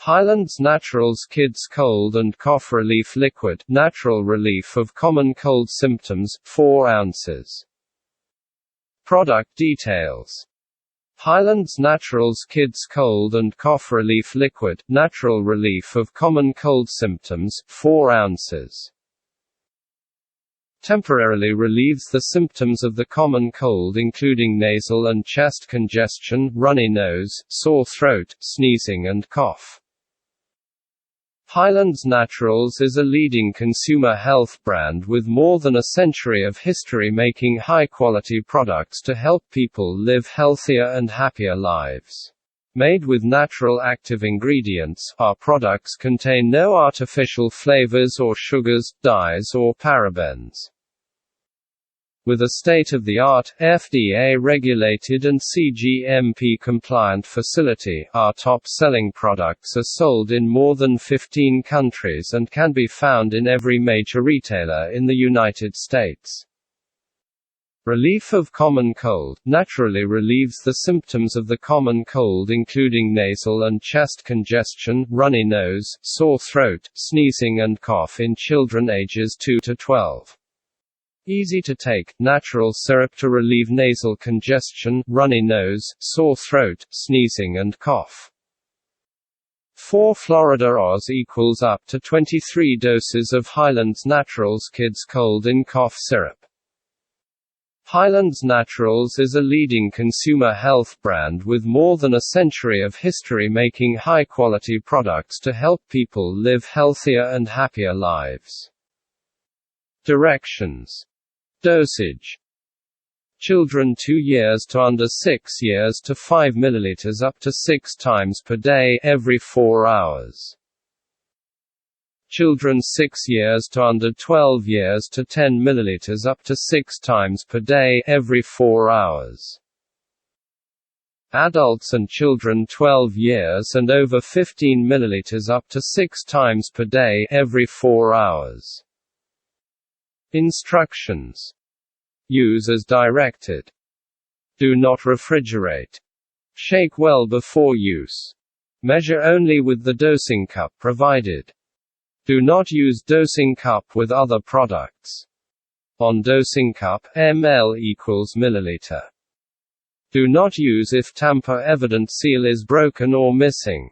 Hyland's Naturals Kids Cold and Cough Relief Liquid, natural relief of common cold symptoms, 4 ounces. Product details. Hyland's Naturals Kids Cold and Cough Relief Liquid, natural relief of common cold symptoms, 4 ounces. Temporarily relieves the symptoms of the common cold including nasal and chest congestion, runny nose, sore throat, sneezing and cough. Hyland's Naturals is a leading consumer health brand with more than a century of history making high-quality products to help people live healthier and happier lives. Made with natural active ingredients, our products contain no artificial flavors or sugars, dyes or parabens. With a state-of-the-art, FDA-regulated and cGMP-compliant facility, our top-selling products are sold in more than 15 countries and can be found in every major retailer in the United States. Relief of common cold naturally relieves the symptoms of the common cold including nasal and chest congestion, runny nose, sore throat, sneezing and cough in children ages 2 to 12. Easy to take, natural syrup to relieve nasal congestion, runny nose, sore throat, sneezing and cough. 4 Florida Oz equals up to 23 doses of Hyland's Naturals Kids Cold and Cough Syrup. Hyland's Naturals is a leading consumer health brand with more than a century of history making high-quality products to help people live healthier and happier lives. Directions. Dosage. Children 2 years to under 6 years to 5 ml up to 6 times per day, every 4 hours. Children 6 years to under 12 years to 10 ml up to 6 times per day, every 4 hours. Adults and children 12 years and over 15 ml up to 6 times per day, every 4 hours. Instructions. Use as directed. Do not refrigerate. Shake well before use. Measure only with the dosing cup provided. Do not use dosing cup with other products. On dosing cup, ml equals milliliter. Do not use if tamper evident seal is broken or missing.